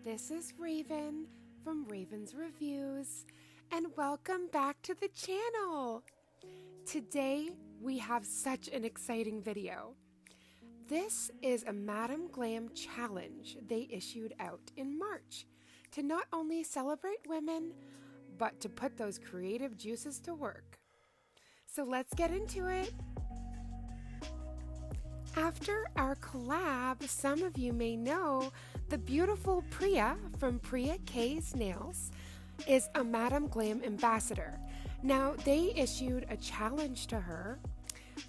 This is Raven from Raven's Reviews, and welcome back to the channel. Today we have such an exciting video. This is a Madam Glam challenge they issued out in March to not only celebrate women, but to put those creative juices to work. So let's get into it. After our collab, some of you may know the beautiful Priya from Priya K's Nails is a Madam Glam ambassador. Now, they issued a challenge to her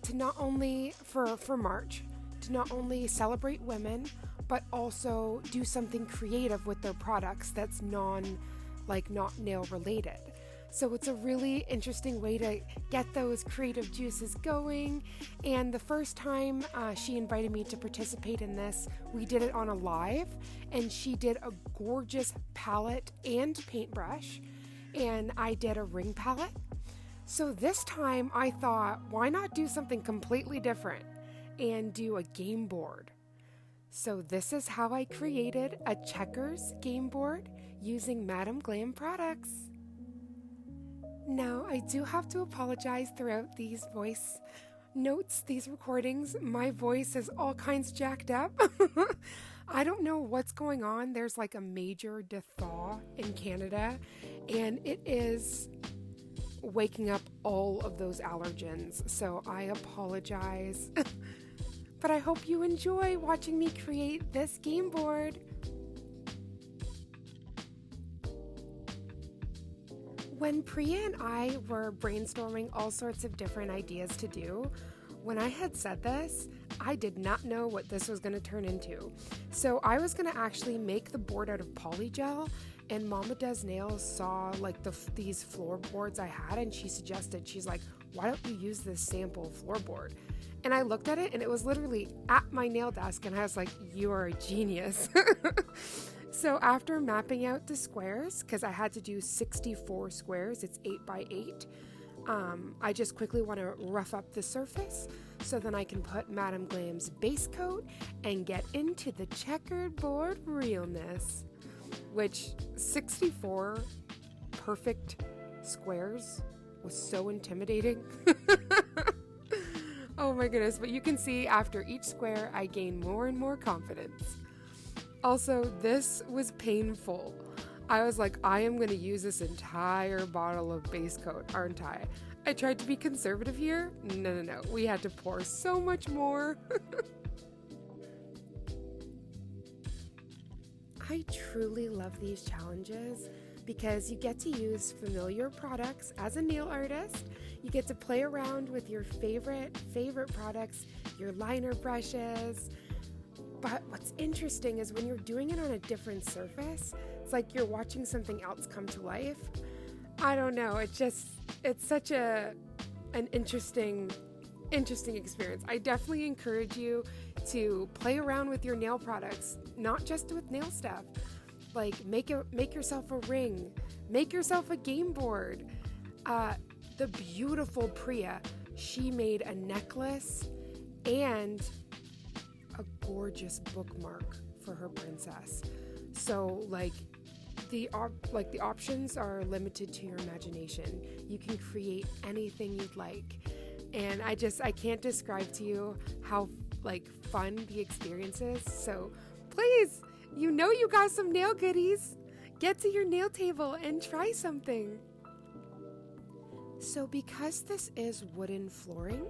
to not only, for March, to not only celebrate women, but also do something creative with their products that's not nail related. So it's a really interesting way to get those creative juices going. And the first time she invited me to participate in this, we did it on a live, and she did a gorgeous palette and paintbrush, and I did a ring palette. So this time I thought, why not do something completely different and do a game board? So this is how I created a checkers game board using Madam Glam products. Now, I do have to apologize throughout these voice notes, these recordings. My voice is all kinds jacked up. I don't know what's going on. There's like a major thaw in Canada, and it is waking up all of those allergens. So I apologize. But I hope you enjoy watching me create this game board. When Priya and I were brainstorming all sorts of different ideas to do, when I had said this, I did not know what this was going to turn into. So I was going to actually make the board out of polygel, and Mama Does Nails saw like these floorboards I had, and she suggested, she's like, why don't you use this sample floorboard? And I looked at it, and it was literally at my nail desk, and I was like, you are a genius. So after mapping out the squares, because I had to do 64 squares, it's 8 by 8, I just quickly want to rough up the surface so then I can put Madam Glam's base coat and get into the checkered board realness. Which 64 perfect squares was so intimidating. Oh my goodness, but you can see after each square I gain more and more confidence. Also, this was painful. I was like, I am going to use this entire bottle of base coat, aren't I? I tried to be conservative here. No. We had to pour so much more. I truly love these challenges because you get to use familiar products as a nail artist. You get to play around with your favorite products, your liner brushes. But what's interesting is when you're doing it on a different surface, it's like you're watching something else come to life. I don't know, it's such an interesting experience. I definitely encourage you to play around with your nail products, not just with nail stuff. Like make yourself a ring, make yourself a game board. The beautiful Priya, she made a necklace and a gorgeous bookmark for her princess. So the options are limited to your imagination. You can create anything you'd like. And I can't describe to you how fun the experience is. So please, you got some nail goodies. Get to your nail table and try something. So because this is wooden flooring,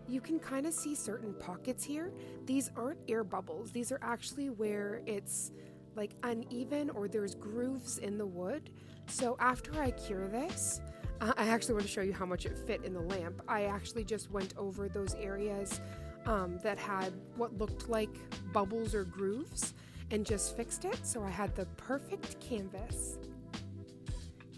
you can kind of see certain pockets here. These aren't air bubbles. These are actually where it's like uneven or there's grooves in the wood. So after I cure this, I actually want to show you how much it fit in the lamp. I actually just went over those areas that had what looked like bubbles or grooves and just fixed it. So I had the perfect canvas.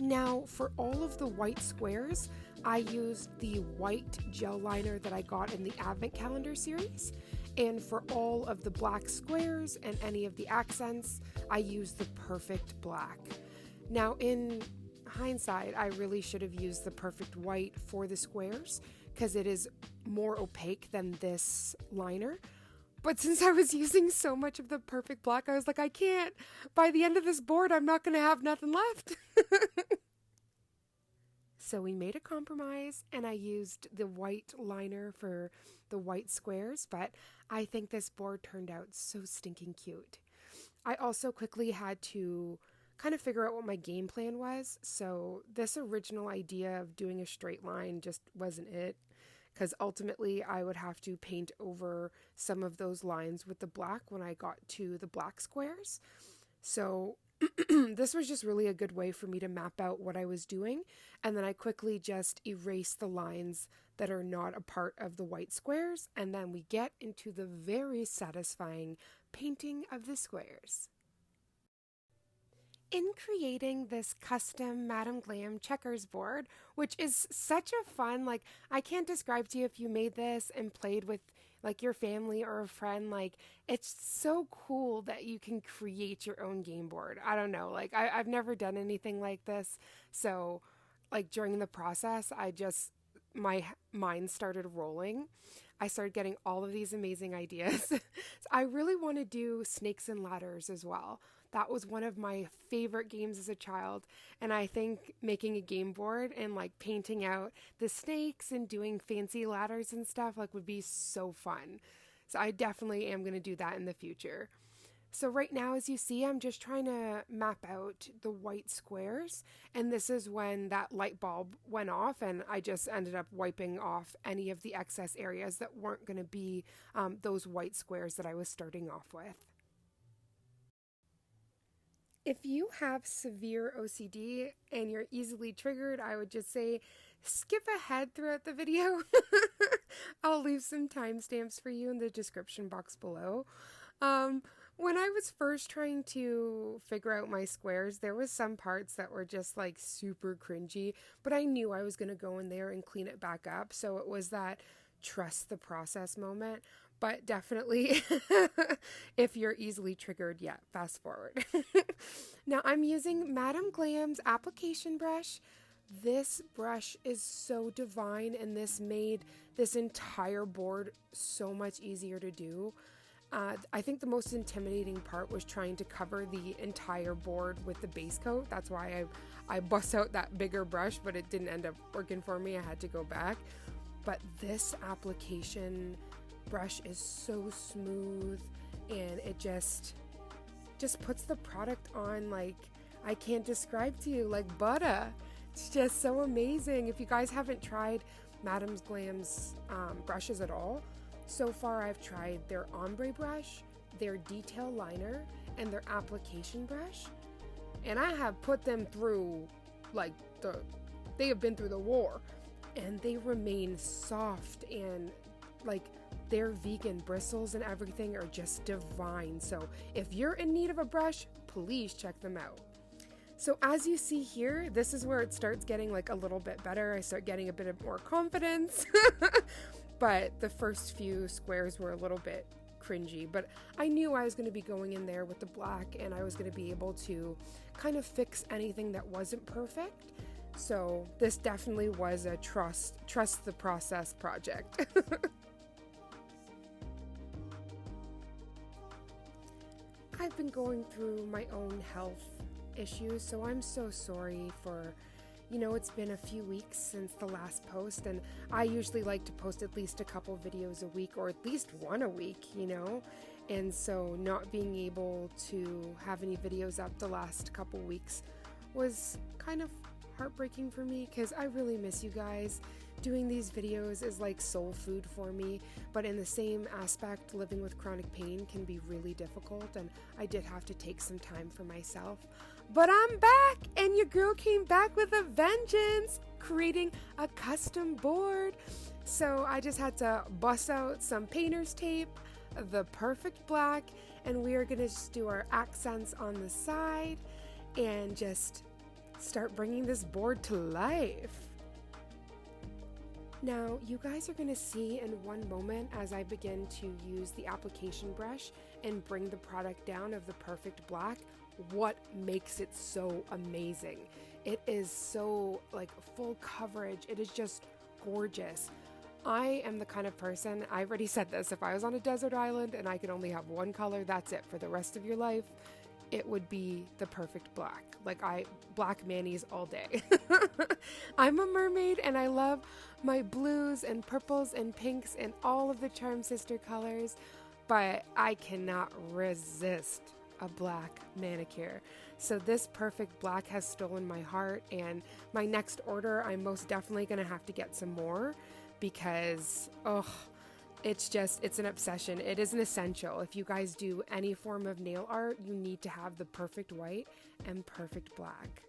Now, for all of the white squares, I used the white gel liner that I got in the Advent Calendar series. And for all of the black squares and any of the accents, I used the perfect black. Now, in hindsight, I really should have used the perfect white for the squares because it is more opaque than this liner. But since I was using so much of the perfect black, I was like, I can't. By the end of this board, I'm not going to have nothing left. So we made a compromise, and I used the white liner for the white squares, but I think this board turned out so stinking cute. I also quickly had to kind of figure out what my game plan was, so this original idea of doing a straight line just wasn't it, because ultimately I would have to paint over some of those lines with the black when I got to the black squares. So this was just really a good way for me to map out what I was doing, and then I quickly just erase the lines that are not a part of the white squares, and then we get into the very satisfying painting of the squares. In creating this custom Madam Glam checkers board, which is such a fun, like, I can't describe to you if you made this and played with like your family or a friend, like, it's so cool that you can create your own game board. I don't know, like, I've never done anything like this, so like during the process, my mind started rolling. I started getting all of these amazing ideas. So I really want to do snakes and ladders as well. That was one of my favorite games as a child, and I think making a game board and like painting out the snakes and doing fancy ladders and stuff like would be so fun. So I definitely am going to do that in the future. So right now, as you see, I'm just trying to map out the white squares, and this is when that light bulb went off, and I just ended up wiping off any of the excess areas that weren't going to be those white squares that I was starting off with. If you have severe OCD and you're easily triggered, I would just say skip ahead throughout the video. I'll leave some timestamps for you in the description box below. When I was first trying to figure out my squares, there was some parts that were just like super cringy, but I knew I was going to go in there and clean it back up. So it was that trust the process moment. But definitely, if you're easily triggered, yeah, fast forward. Now I'm using Madam Glam's application brush. This brush is so divine, and this made this entire board so much easier to do. I think the most intimidating part was trying to cover the entire board with the base coat. That's why I bust out that bigger brush, but it didn't end up working for me. I had to go back. But this application brush is so smooth, and it just puts the product on like I can't describe to you, like butter. It's just so amazing. If you guys haven't tried Madam Glam's brushes at all, so far I've tried their ombre brush, their detail liner, and their application brush, and I have put them through like they have been through the war, and they remain soft, and like their vegan bristles and everything are just divine. So if you're in need of a brush, please check them out. So as you see here, this is where it starts getting like a little bit better. I start getting a bit of more confidence. But the first few squares were a little bit cringy, but I knew I was going to be going in there with the black, and I was going to be able to kind of fix anything that wasn't perfect. So this definitely was a trust the process project. I've been going through my own health issues, so I'm so sorry for, it's been a few weeks since the last post, and I usually like to post at least a couple videos a week, or at least one a week, and so not being able to have any videos up the last couple weeks was kind of heartbreaking for me, because I really miss you guys. Doing these videos is like soul food for me, but in the same aspect, living with chronic pain can be really difficult, and I did have to take some time for myself. But I'm back, and your girl came back with a vengeance, creating a custom board. So I just had to bust out some painter's tape, the perfect black, and we are gonna just do our accents on the side and just start bringing this board to life. Now, you guys are going to see in one moment as I begin to use the application brush and bring the product down of the perfect black, what makes it so amazing. It is so like full coverage. It is just gorgeous. I am the kind of person, I already said this, if I was on a desert island and I could only have one color, that's it for the rest of your life, it would be the perfect black. Like black manis all day. I'm a mermaid and I love my blues and purples and pinks and all of the Charm Sister colors, but I cannot resist a black manicure. So this perfect black has stolen my heart, and my next order, I'm most definitely gonna have to get some more because, it's an obsession. It is an essential. If you guys do any form of nail art, you need to have the perfect white and perfect black.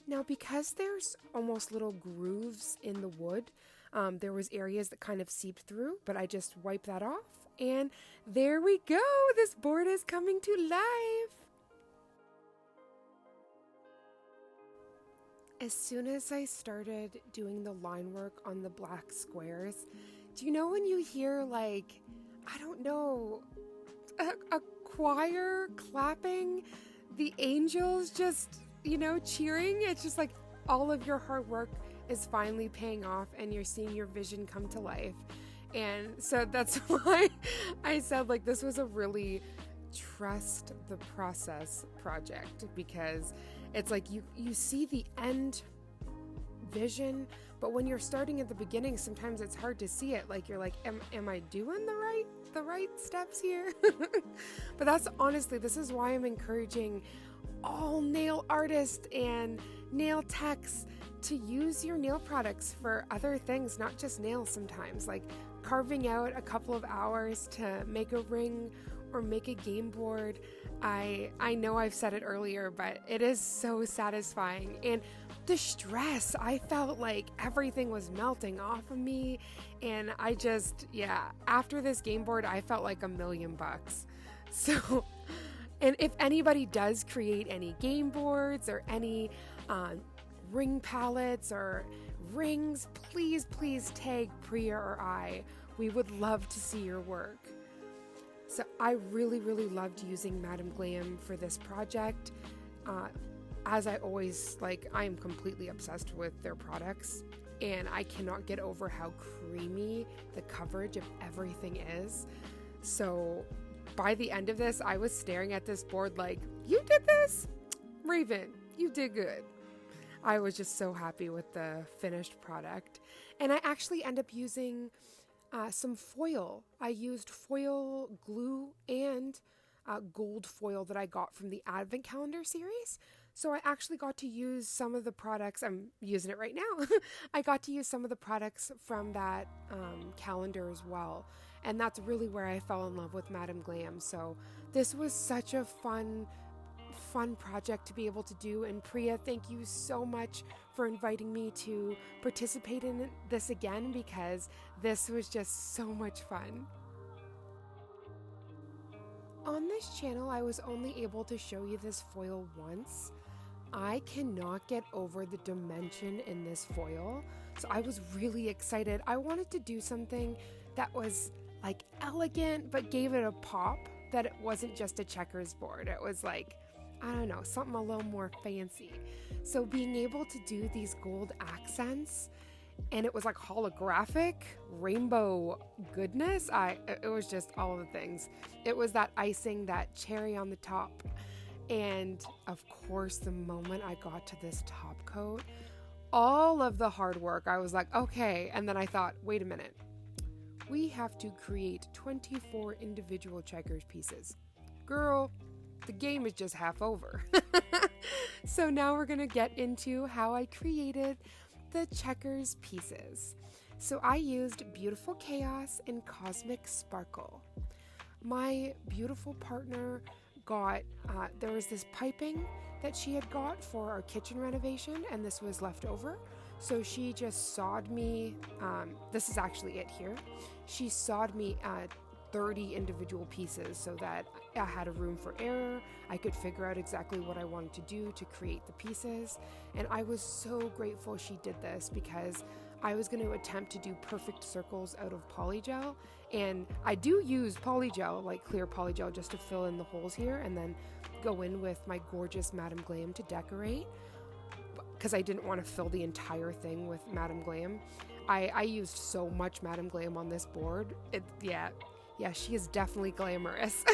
Now, because there's almost little grooves in the wood, there was areas that kind of seeped through, but I just wiped that off, and there we go. This board is coming to life. As soon as I started doing the line work on the black squares, do you know when you hear, like, I don't know, a choir clapping, the angels just, cheering? It's just like all of your hard work is finally paying off and you're seeing your vision come to life. And so that's why I said, like, this was a really trust the process project, because it's like you see the end vision, but when you're starting at the beginning, sometimes it's hard to see it. Like, you're like, am I doing the right steps here? But that's honestly, this is why I'm encouraging all nail artists and nail techs to use your nail products for other things, not just nails sometimes. Like carving out a couple of hours to make a ring or make a game board. I know I've said it earlier, but it is so satisfying. And the stress, I felt like everything was melting off of me. And I just, after this game board, I felt like $1,000,000. So, and if anybody does create any game boards or any ring palettes or rings, please tag Priya or I. We would love to see your work. So I really loved using Madam Glam for this project. As I always, I am completely obsessed with their products, and I cannot get over how creamy the coverage of everything is. So by the end of this, I was staring at this board like, you did this? Raven, you did good. I was just so happy with the finished product. And I actually end up using some foil. I used foil glue and gold foil that I got from the Advent Calendar series. So I actually got to use some of the products. I'm using it right now. I got to use some of the products from that calendar as well. And that's really where I fell in love with Madam Glam. So this was such a fun project to be able to do. And Priya, thank you so much for inviting me to participate in this again, because this was just so much fun. On this channel, I was only able to show you this foil once. I cannot get over the dimension in this foil, so I was really excited. I wanted to do something that was elegant but gave it a pop, that it wasn't just a checkers board. It was I don't know, something a little more fancy. So being able to do these gold accents, and it was holographic, rainbow goodness, it was just all the things. It was that icing, that cherry on the top. And of course, the moment I got to this top coat, all of the hard work, I was like, okay. And then I thought, wait a minute. We have to create 24 individual checkers pieces. Girl, the game is just half over. So now we're going to get into how I created the checkers pieces. So I used Beautiful Chaos and Cosmic Sparkle. My beautiful partner got, there was this piping that she had got for our kitchen renovation, and this was left over. So she just sawed me, this is actually it here. She sawed me 30 individual pieces so that I had a room for error. I could figure out exactly what I wanted to do to create the pieces. And I was so grateful she did this, because I was going to attempt to do perfect circles out of polygel. And I do use polygel, clear polygel, just to fill in the holes here, and then go in with my gorgeous Madam Glam to decorate, because I didn't want to fill the entire thing with Madam Glam. I used so much Madam Glam on this board. Yeah, she is definitely glamorous.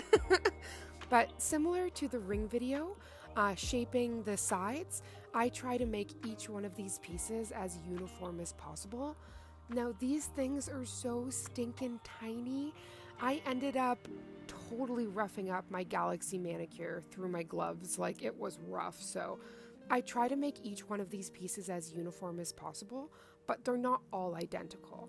But similar to the ring video, shaping the sides, I try to make each one of these pieces as uniform as possible. Now, these things are so stinking tiny. I ended up totally roughing up my Galaxy manicure through my gloves. Like, it was rough. So I try to make each one of these pieces as uniform as possible, but they're not all identical.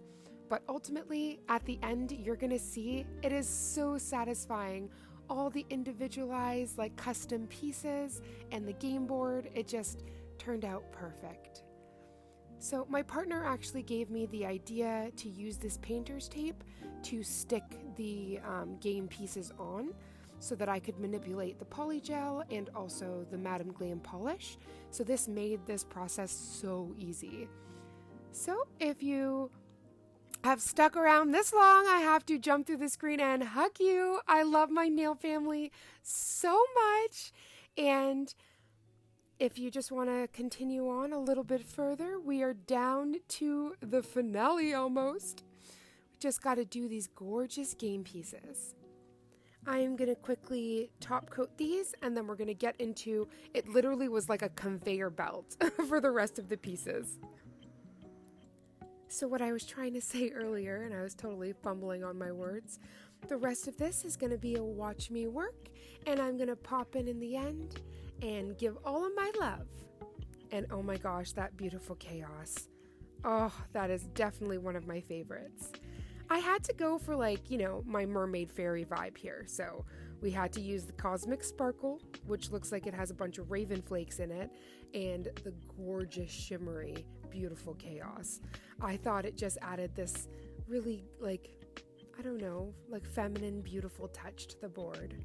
But ultimately, at the end, you're gonna see it is so satisfying. All the individualized, like custom pieces and the game board, it just turned out perfect. So my partner actually gave me the idea to use this painter's tape to stick the game pieces on so that I could manipulate the polygel and also the Madam Glam polish. So this made this process so easy. So if you have stuck around this long, I have to jump through the screen and hug you. I love my nail family so much. And if you just want to continue on a little bit further, we are down to the finale almost. We just got to do these gorgeous game pieces. I am going to quickly top coat these, and then we're going to get into, it literally was like a conveyor belt for the rest of the pieces. So what I was trying to say earlier, and I was totally fumbling on my words, the rest of this is going to be a watch me work, and I'm going to pop in the end and give all of my love. And oh my gosh, that beautiful chaos. Oh, that is definitely one of my favorites. I had to go for my mermaid fairy vibe here. So we had to use the Cosmic Sparkle, which looks like it has a bunch of raven flakes in it, and the gorgeous shimmery, beautiful chaos. I thought it just added this really feminine, beautiful touch to the board.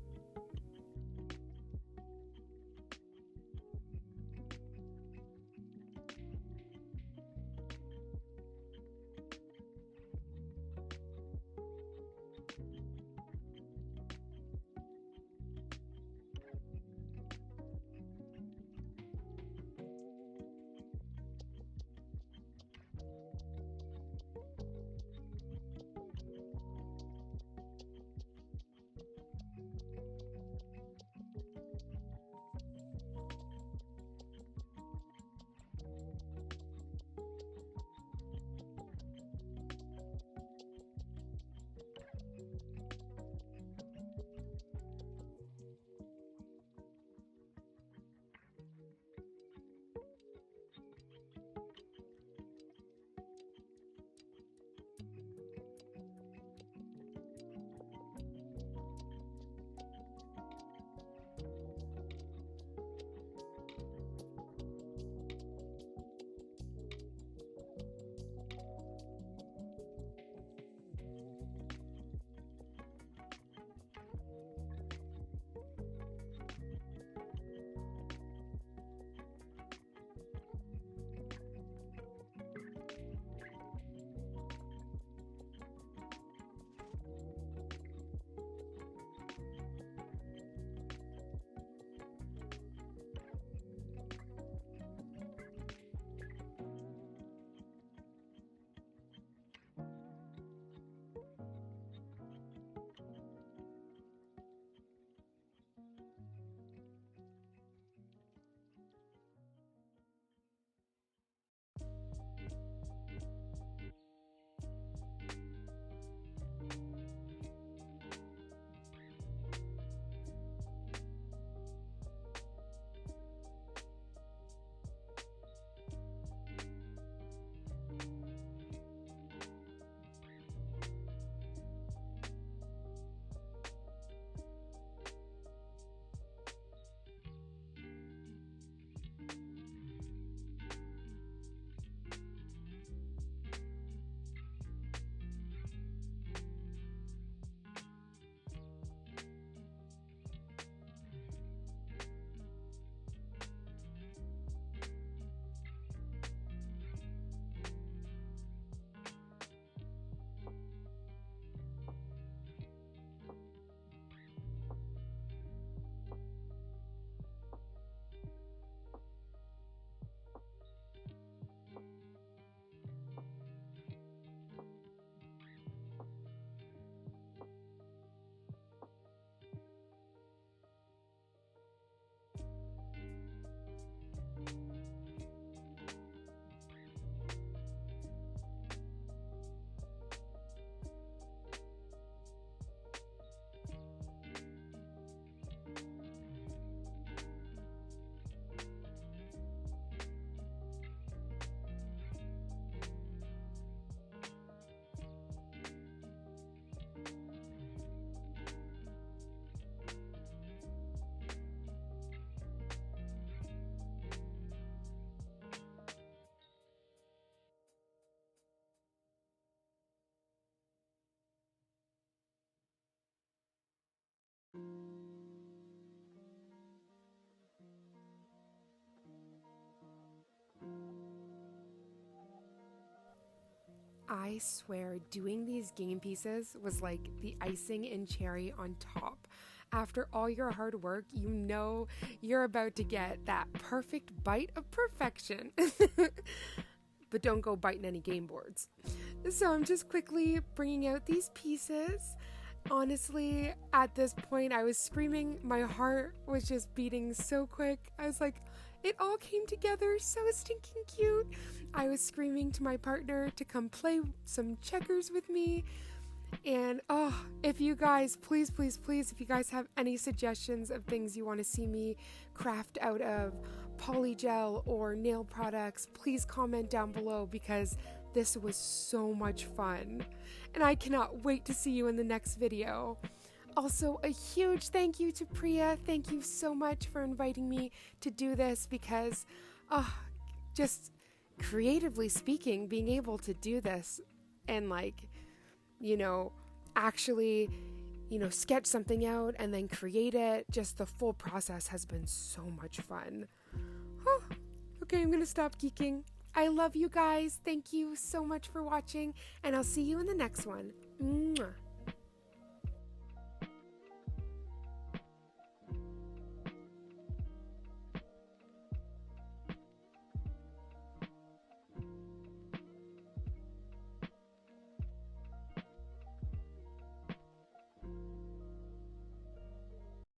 I swear doing these game pieces was like the icing and cherry on top. After all your hard work, you know you're about to get that perfect bite of perfection. But don't go biting any game boards. So I'm just quickly bringing out these pieces. Honestly, at this point, I was screaming. My heart was just beating so quick. I was like, it all came together so stinking cute. I was screaming to my partner to come play some checkers with me. And if you guys, please, if you guys have any suggestions of things you want to see me craft out of polygel or nail products, please comment down below because this was so much fun. And I cannot wait to see you in the next video. Also, a huge thank you to Priya. Thank you so much for inviting me to do this because, just creatively speaking, being able to do this and actually, sketch something out and then create it. Just the full process has been so much fun. Okay, I'm going to stop geeking. I love you guys. Thank you so much for watching, and I'll see you in the next one. Mwah.